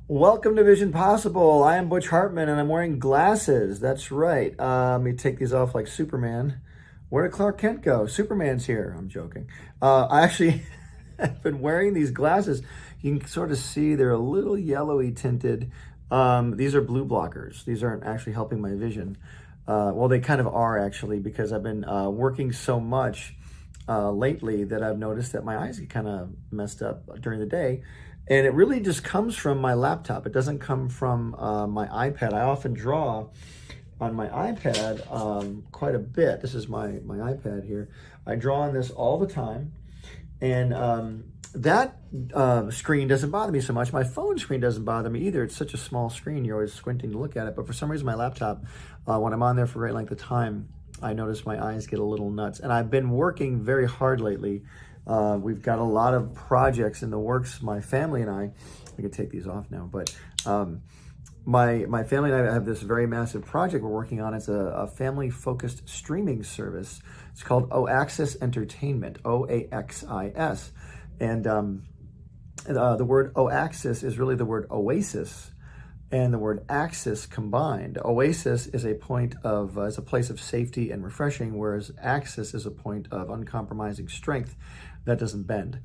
Welcome to Vision Possible. I am Butch Hartman and I'm wearing glasses. That's right. Let me take these off like Superman. Where did Clark Kent go? Superman's here. I'm joking. I actually have been wearing these glasses. You can sort of see they're a little yellowy tinted. These are blue blockers. These aren't actually helping my vision. Well, they kind of are actually, because I've been working so much lately that I've noticed that my eyes get kind of messed up during the day. And it really just comes from my laptop. It doesn't come from my iPad. I often draw on my iPad quite a bit. This is my iPad here. I draw on this all the time. And that screen doesn't bother me so much. My phone screen doesn't bother me either. It's such a small screen, you're always squinting to look at it. But for some reason, my laptop, when I'm on there for a great length of time, I notice my eyes get a little nuts. And I've been working very hard lately. We've got a lot of projects in the works, my family and I can take these off now, but my family and I have this very massive project we're working on. It's a family-focused streaming service. It's called OAXIS Entertainment, OAXIS. And the word OAXIS is really the word oasis and the word axis combined. Oasis is a is a place of safety and refreshing, whereas axis is a point of uncompromising strength that doesn't bend.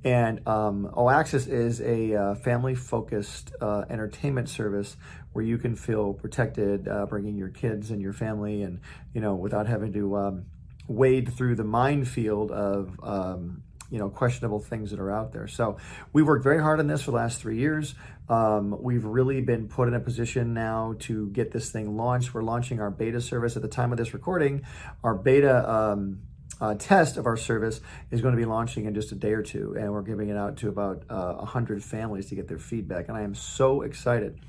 And OAXIS is a family-focused entertainment service where you can feel protected, bringing your kids and your family, and without having to wade through the minefield of questionable things that are out there. So we worked very hard on this for the last 3 years. We've really been put in a position now to get this thing launched. We're launching our beta service at the time of this recording. Our beta test of our service is going to be launching in just a day or two, and we're giving it out to about 100 families to get their feedback, and I am so excited.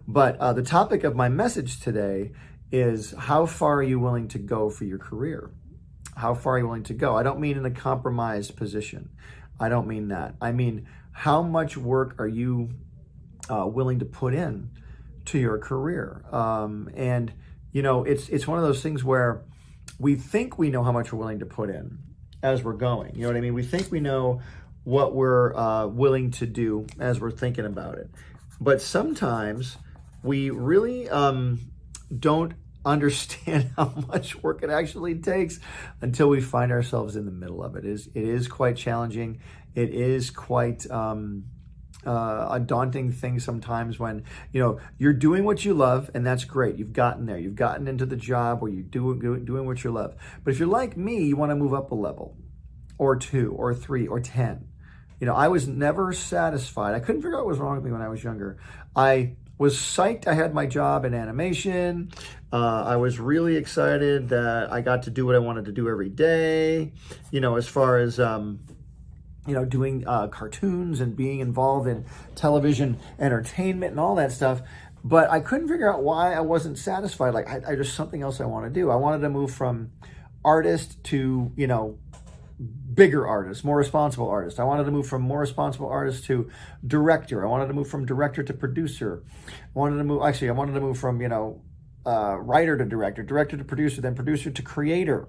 But the topic of my message today is, how far are you willing to go for your career? How far are you willing to go? I don't mean in a compromised position. I don't mean that. I mean, how much work are you willing to put in to your career? And it's one of those things where we think we know how much we're willing to put in as we're going. You know what I mean? We think we know what we're willing to do as we're thinking about it. But sometimes we really don't understand how much work it actually takes until we find ourselves in the middle of it. It is quite challenging. It is quite a daunting thing sometimes when you're doing what you love, and that's great. You've gotten there. You've gotten into the job where you're doing what you love. But if you're like me, you want to move up a level or 2 or 3 or 10. I was never satisfied. I couldn't figure out what was wrong with me when I was younger. I was psyched I had my job in animation. I was really excited that I got to do what I wanted to do every day, as far as doing cartoons and being involved in television entertainment and all that stuff. But I couldn't figure out why I wasn't satisfied. Like, I just something else I want to do. I wanted to move from artist to, bigger artist, more responsible artist. I wanted to move from more responsible artist to director. I wanted to move from director to producer. I wanted to move from, writer to director, director to producer, then producer to creator.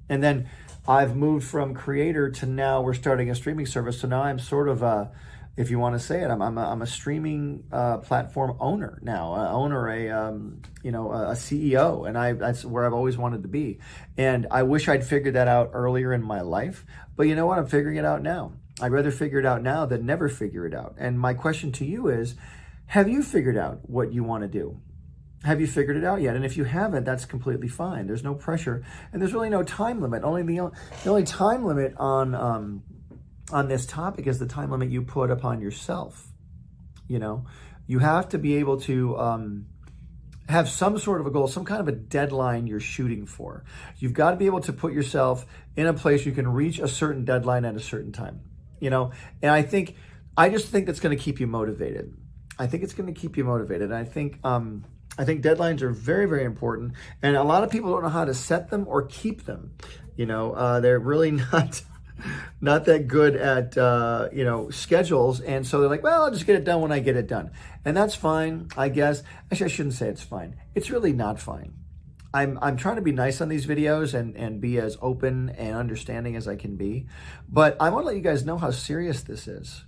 And then I've moved from creator to now we're starting a streaming service. So now I'm sort of if you want to say it, I'm a streaming platform owner now, a CEO, and that's where I've always wanted to be. And I wish I'd figured that out earlier in my life, but you know what? I'm figuring it out now. I'd rather figure it out now than never figure it out. And my question to you is, have you figured out what you want to do? Have you figured it out yet? And if you haven't, that's completely fine. There's no pressure, and there's really no time limit. The only time limit on this topic is the time limit you put upon yourself. You have to be able to have some sort of a goal, some kind of a deadline you're shooting for. You've got to be able to put yourself in a place you can reach a certain deadline at a certain time. And I just think that's going to keep you motivated. I think it's going to keep you motivated. I think deadlines are very, very important, and a lot of people don't know how to set them or keep them. They're really not that good at schedules, and so they're like, well, I'll just get it done when I get it done, and that's fine, I guess. Actually, I shouldn't say it's fine. It's really not fine. I'm trying to be nice on these videos and be as open and understanding as I can be, but I want to let you guys know how serious this is.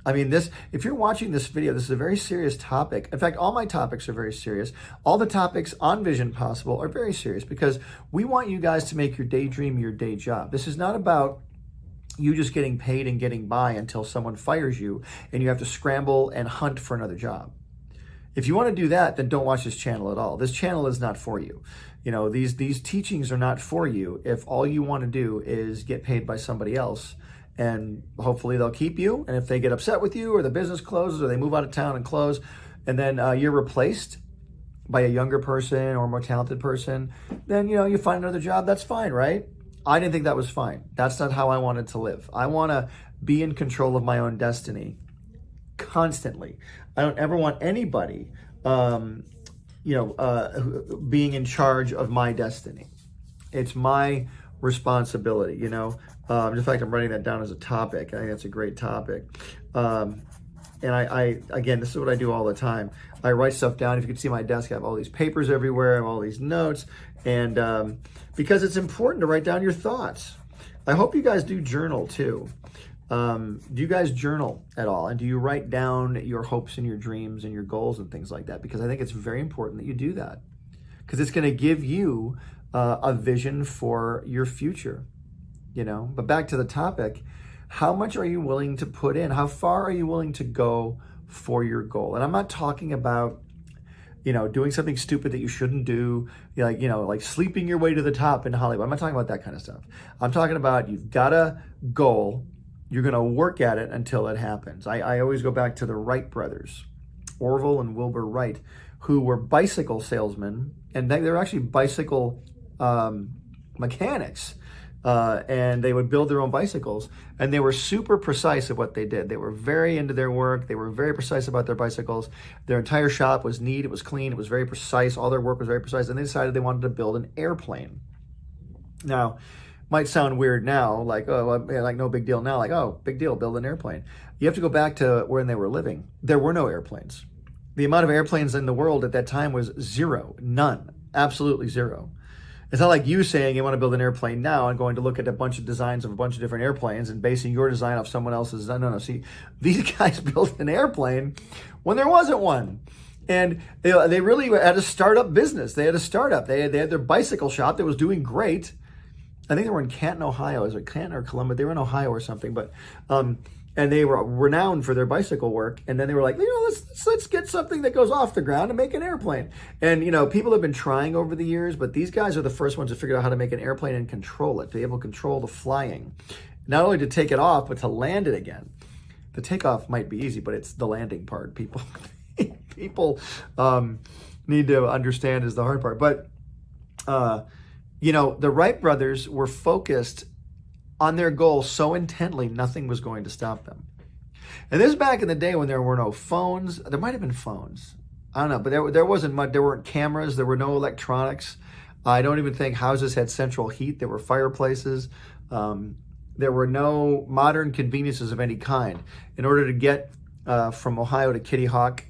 I mean, if you're watching this video, this is a very serious topic. In fact, all my topics are very serious. All the topics on Vision Possible are very serious because we want you guys to make your daydream your day job. This is not about you just getting paid and getting by until someone fires you and you have to scramble and hunt for another job. If you want to do that, then don't watch this channel at all. This channel is not for you. You know, these teachings are not for you if all you want to do is get paid by somebody else, and hopefully they'll keep you. And if they get upset with you or the business closes or they move out of town and close, and then you're replaced by a younger person or a more talented person, then, you know, you find another job. That's fine, right? I didn't think that was fine. That's not how I wanted to live. I want to be in control of my own destiny constantly. I don't ever want anybody, being in charge of my destiny. It's my responsibility, you know. In fact, I'm writing that down as a topic. I think that's a great topic. And I again, this is what I do all the time. I write stuff down. If you can see my desk, I have all these papers everywhere. I have all these notes. And because it's important to write down your thoughts. I hope you guys do journal too. Do you guys journal at all? And do you write down your hopes and your dreams and your goals and things like that? Because I think it's very important that you do that. Because it's going to give you a vision for your future, you know. But back to the topic, how much are you willing to put in? How far are you willing to go for your goal? And I'm not talking about, you know, doing something stupid that you shouldn't do, like sleeping your way to the top in Hollywood. I'm not talking about that kind of stuff. I'm talking about you've got a goal. You're going to work at it until it happens. I always go back to the Wright brothers, Orville and Wilbur Wright, who were bicycle salesmen, and they were actually bicycle mechanics, and they would build their own bicycles, and they were super precise at what they did. They were very into their work. They were very precise about their bicycles. Their entire shop was neat. It was clean. It was very precise. All their work was very precise, and they decided they wanted to build an airplane. Now, might sound weird now, like, oh, like no big deal now, like, oh, big deal, build an airplane. You have to go back to when they were living. There were no airplanes. The amount of airplanes in the world at that time was zero, none, absolutely zero. It's not like you saying you want to build an airplane now and going to look at a bunch of designs of a bunch of different airplanes and basing your design off someone else's design. No, see, these guys built an airplane when there wasn't one. And they really had a startup business. They had a startup. They had their bicycle shop that was doing great. I think they were in Canton, Ohio. Is it Canton or Columbus? They were in Ohio or something. But and they were renowned for their bicycle work. And then they were like, you know, let's get something that goes off the ground and make an airplane. And you know, people have been trying over the years, but these guys are the first ones to figure out how to make an airplane and control it, to be able to control the flying, not only to take it off but to land it again. The takeoff might be easy, but it's the landing part. People need to understand is the hard part. But you know, the Wright brothers were focused on their goal so intently, nothing was going to stop them. And this is back in the day when there were no phones. There might have been phones. I don't know, but there wasn't much. There weren't cameras. There were no electronics. I don't even think houses had central heat. There were fireplaces. There were no modern conveniences of any kind. In order to get from Ohio to Kitty Hawk,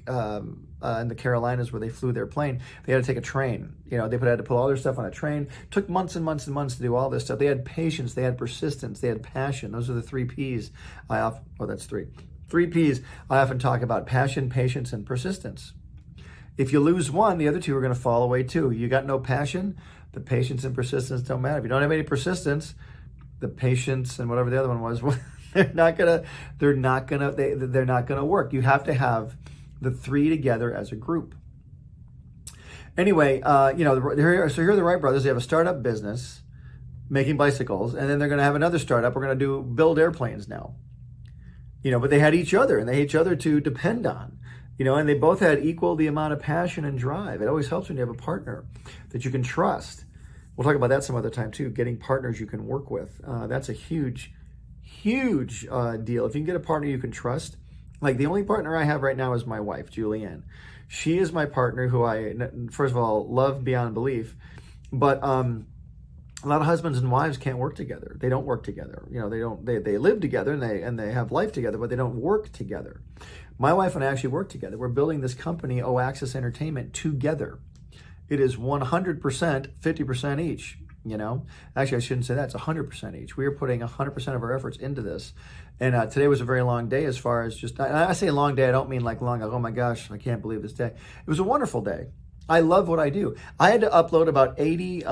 in the Carolinas where they flew their plane, they had to take a train. You know, they had to put all their stuff on a train. It took months and months and months to do all this stuff. They had patience, they had persistence, they had passion. Those are the 3 P's that's 3. 3 P's I often talk about: passion, patience, and persistence. If you lose one, the other 2 are going to fall away too. You got no passion, the patience and persistence don't matter. If you don't have any persistence, the patience and whatever the other one was, they're not gonna work. You have to have the 3 together as a group. Anyway, you know, here are the Wright brothers. They have a startup business making bicycles, and then they're going to have another startup. We're going to build airplanes now. You know, but they had each other, and they had each other to depend on. You know, and they both had equal the amount of passion and drive. It always helps when you have a partner that you can trust. We'll talk about that some other time too. Getting partners you can work with. That's a huge deal. If you can get a partner you can trust. Like, the only partner I have right now is my wife, Julieann. She is my partner who I, first of all, love beyond belief. But a lot of husbands and wives can't work together. They don't work together. You know, they live together and they have life together, but they don't work together. My wife and I actually work together. We're building this company, O Access Entertainment, together. It is 100%, 50% each. Actually, I shouldn't say that. It's 100% each. We are putting 100% of our efforts into this. And today was a very long day as far as just, and I say long day, I don't mean like long, oh my gosh, I can't believe this day. It was a wonderful day. I love what I do. I had to upload about 80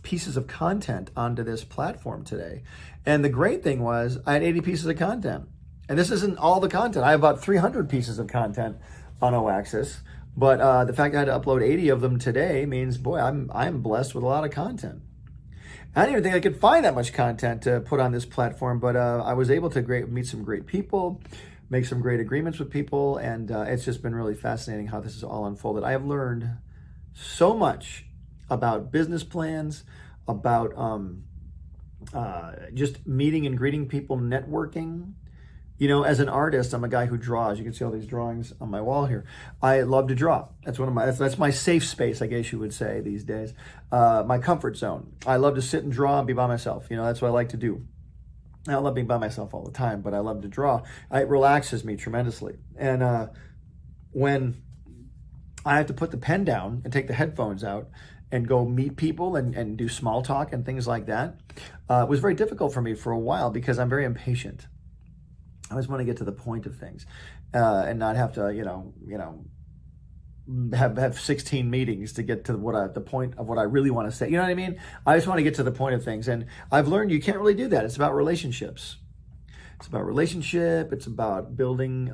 pieces of content onto this platform today. And the great thing was I had 80 pieces of content. And this isn't all the content. I have about 300 pieces of content on Oaxis. But the fact I had to upload 80 of them today means, boy, I'm blessed with a lot of content. I didn't even think I could find that much content to put on this platform, but I was able to meet some great people, make some great agreements with people, and it's just been really fascinating how this is all unfolded. I have learned so much about business plans, about just meeting and greeting people, networking. As an artist, I'm a guy who draws. You can see all these drawings on my wall here. I love to draw. That's my safe space, I guess you would say these days. My comfort zone. I love to sit and draw and be by myself. That's what I like to do. I don't love being by myself all the time, but I love to draw. It relaxes me tremendously. And when I have to put the pen down and take the headphones out and go meet people and do small talk and things like that, it was very difficult for me for a while because I'm very impatient. I always want to get to the point of things and not have to, have 16 meetings to get to the point of what I really want to say. You know what I mean? I just want to get to the point of things. And I've learned you can't really do that. It's about relationships. It's about relationship. It's about building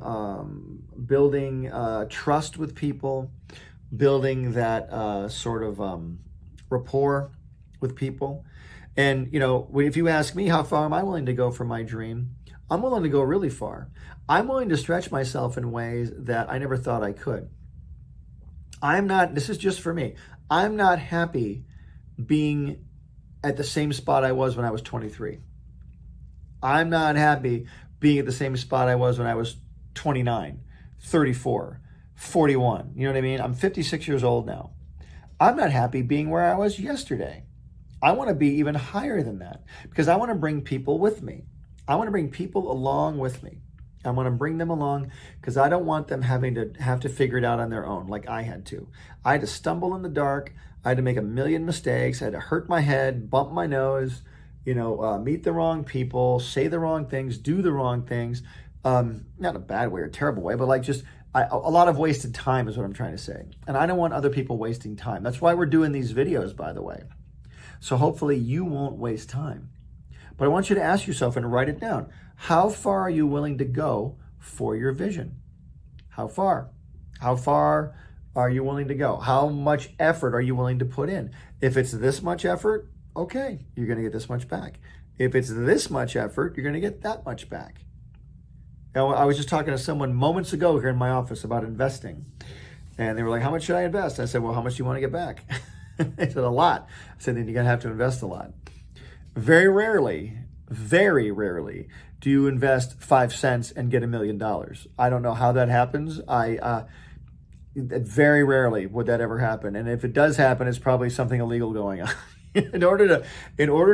trust with people, building that sort of rapport with people. And, if you ask me how far am I willing to go for my dream, I'm willing to go really far. I'm willing to stretch myself in ways that I never thought I could. This is just for me. I'm not happy being at the same spot I was when I was 23. I'm not happy being at the same spot I was when I was 29, 34, 41. You know what I mean? I'm 56 years old now. I'm not happy being where I was yesterday. I want to be even higher than that because I want to bring people with me. I want to bring people along with me. I want to bring them along because I don't want them having to figure it out on their own like I had to. I had to stumble in the dark. I had to make a million mistakes. I had to hurt my head, bump my nose, meet the wrong people, say the wrong things, do the wrong things. Not in a bad way or a terrible way, but a lot of wasted time is what I'm trying to say. And I don't want other people wasting time. That's why we're doing these videos, by the way. So hopefully you won't waste time. But I want you to ask yourself and write it down. How far are you willing to go for your vision? How far? How far are you willing to go? How much effort are you willing to put in? If it's this much effort, okay, you're going to get this much back. If it's this much effort, you're going to get that much back. Now, I was just talking to someone moments ago here in my office about investing. And they were like, how much should I invest? I said, well, how much do you want to get back? They said, a lot. I said, then you're going to have to invest a lot. Very rarely do you invest 5 cents and get $1 million. I don't know how that happens. Very rarely would that ever happen. And if it does happen, it's probably something illegal going on. In order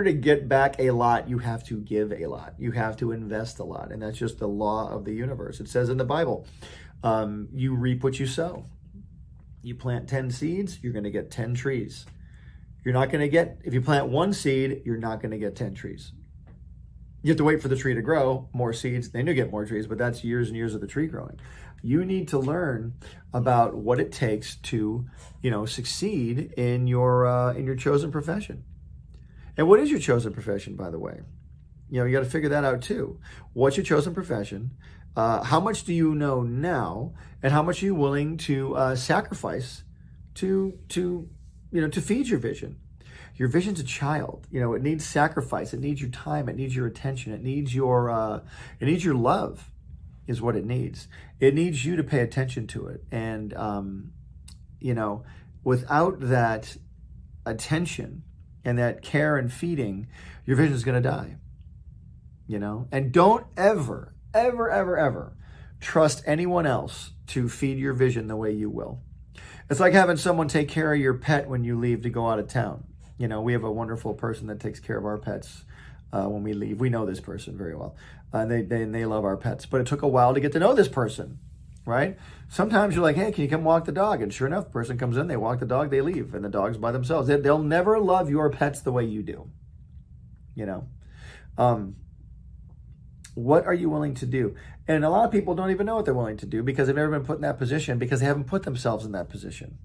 to get back a lot, you have to give a lot. You have to invest a lot. And that's just the law of the universe. It says in the Bible, you reap what you sow. You plant 10 seeds, you're going to get 10 trees. You're not going to get, if you plant 1 seed, you're not going to get 10 trees. You have to wait for the tree to grow, more seeds, then you get more trees, but that's years and years of the tree growing. You need to learn about what it takes to, succeed in your chosen profession. And what is your chosen profession, by the way? You got to figure that out too. What's your chosen profession? How much do you know now, and how much are you willing to sacrifice to feed your vision? Your vision's a child. It needs sacrifice. It needs your time. It needs your attention. It needs your love, is what it needs. It needs you to pay attention to it. And without that attention and that care and feeding, your vision is going to die. And don't ever trust anyone else to feed your vision the way you will. It's like having someone take care of your pet when you leave to go out of town. We have a wonderful person that takes care of our pets when we leave. We know this person very well. They love our pets. But it took a while to get to know this person, right? Sometimes you're like, hey, can you come walk the dog? And sure enough, the person comes in, they walk the dog, they leave, and the dog's by themselves. They'll never love your pets the way you do, you know? What are you willing to do? And a lot of people don't even know what they're willing to do because they've never been put in that position because they haven't put themselves in that position.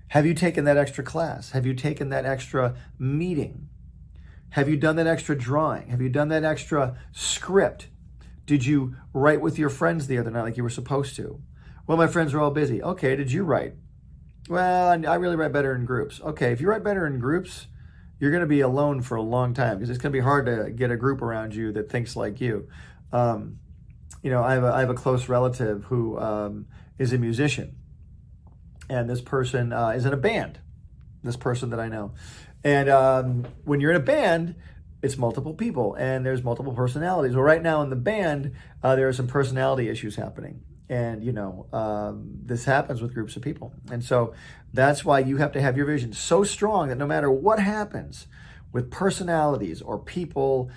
Have you taken that extra class? Have you taken that extra meeting? Have you done that extra drawing? Have you done that extra script? Did you write with your friends the other night like you were supposed to? Well, my friends are all busy. Okay, did you write? Well, I really write better in groups. Okay, if you write better in groups, you're going to be alone for a long time because it's going to be hard to get a group around you that thinks like you. You know, I have a close relative who is a musician, and this person is in a band. This person that I know, and when you're in a band, it's multiple people and there's multiple personalities. Well, right now in the band, there are some personality issues happening. And, you know, this happens with groups of people. And so that's why you have to have your vision so strong that no matter what happens with personalities or people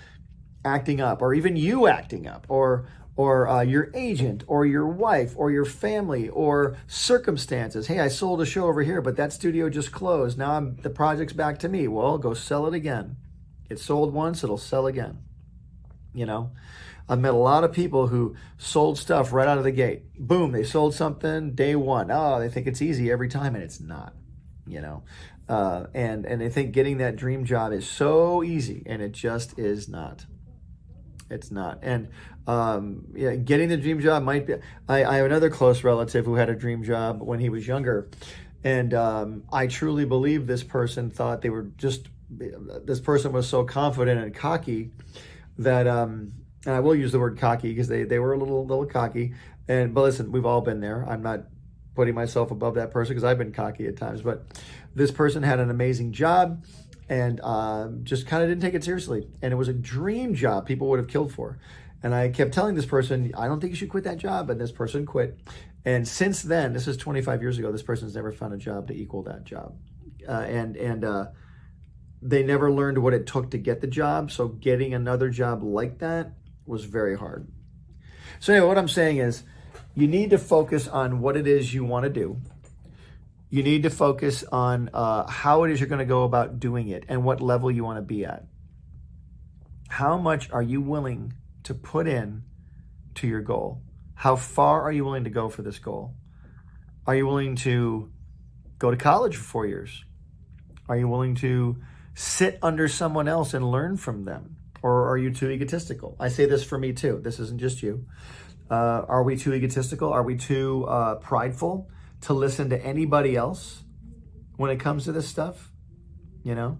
acting up, or even you acting up, or your agent or your wife or your family or circumstances. Hey, I sold a show over here, but that studio just closed. Now the project's back to me. Well, go sell it again. It sold once, it'll sell again. You know, I've met a lot of people who sold stuff right out of the gate. Boom, they sold something day one. Oh, they think it's easy every time, and it's not, you know. And they think getting that dream job is so easy, and it just is not. It's not. And yeah, getting the dream job might be. I have another close relative who had a dream job when he was younger, and I truly believe this person thought they were just. This person was so confident and cocky that, and I will use the word cocky because they were a little cocky. But listen, we've all been there. I'm not putting myself above that person because I've been cocky at times. But this person had an amazing job and just kind of didn't take it seriously. And it was a dream job people would have killed for. And I kept telling this person, I don't think you should quit that job. And this person quit. And since then, this is 25 years ago, this person's never found a job to equal that job. They never learned what it took to get the job. So getting another job like that was very hard. So anyway, what I'm saying is you need to focus on what it is you want to do. You need to focus on how it is you're going to go about doing it and what level you want to be at. How much are you willing to put in to your goal? How far are you willing to go for this goal? Are you willing to go to college for 4 years? Are you willing to sit under someone else and learn from them? Or are you too egotistical? I say this for me too. This isn't just you. Are we too egotistical? Are we too prideful to listen to anybody else when it comes to this stuff? You know,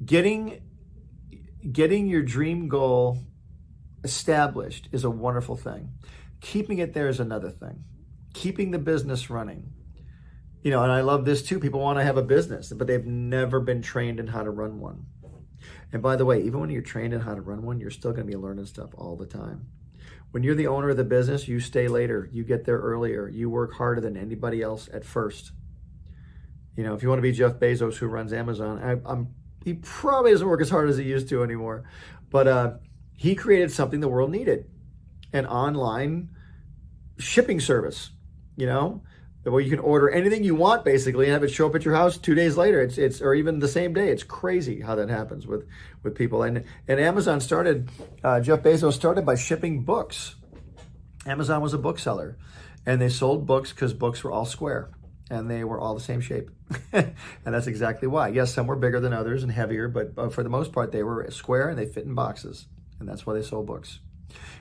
getting your dream goal established is a wonderful thing. Keeping it there is another thing. Keeping the business running. You know, and I love this too. People want to have a business, but they've never been trained in how to run one. And by the way, even when you're trained in how to run one, you're still going to be learning stuff all the time. When you're the owner of the business, you stay later. You get there earlier. You work harder than anybody else at first. You know, if you want to be Jeff Bezos, who runs Amazon, he probably doesn't work as hard as he used to anymore. But he created something the world needed. An online shipping service, you know, where you can order anything you want basically and have it show up at your house 2 days later. It's or even the same day. It's crazy how that happens with people. And Amazon started, Jeff Bezos started by shipping books. Amazon was a bookseller, and they sold books because books were all square and they were all the same shape. And that's exactly why. Yes, some were bigger than others and heavier, but for the most part, they were square and they fit in boxes. And that's why they sold books.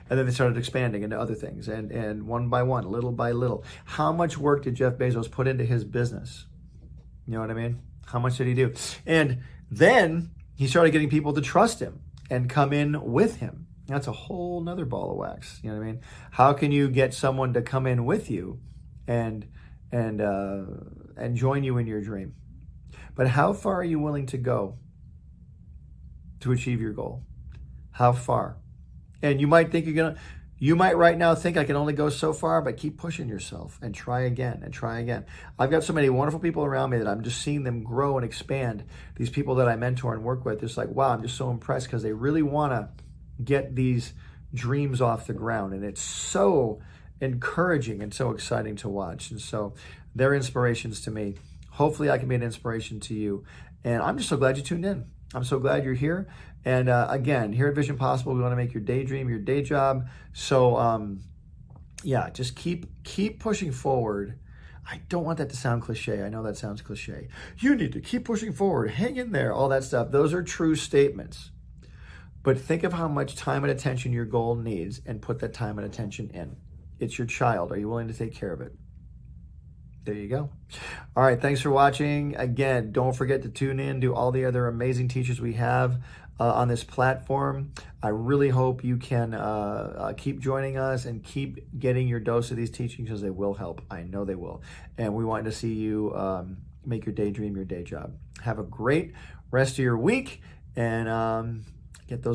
And then they started expanding into other things, and one by one, little by little. How much work did Jeff Bezos put into his business? You know what I mean? How much did he do? And then he started getting people to trust him and come in with him. That's a whole nother ball of wax. You know what I mean? How can you get someone to come in with you and join you in your dream? But how far are you willing to go to achieve your goal? How far? And you might think you might right now think I can only go so far, but keep pushing yourself and try again and try again. I've got so many wonderful people around me that I'm just seeing them grow and expand. These people that I mentor and work with, it's like, wow, I'm just so impressed because they really want to get these dreams off the ground. And it's so encouraging and so exciting to watch. And so they're inspirations to me. Hopefully I can be an inspiration to you. And I'm just so glad you tuned in. I'm so glad you're here. And again, here at Vision Possible, we want to make your daydream your day job. So yeah, just keep pushing forward. I don't want that to sound cliche. I know that sounds cliche. You need to keep pushing forward, hang in there, all that stuff. Those are true statements. But think of how much time and attention your goal needs and put that time and attention in. It's your child. Are you willing to take care of it? There you go. All right, thanks for watching. Again, don't forget to tune in to all the other amazing teachers we have on this platform. I really hope you can keep joining us and keep getting your dose of these teachings, because they will help. I know they will. And we want to see you make your daydream your day job. Have a great rest of your week, and get those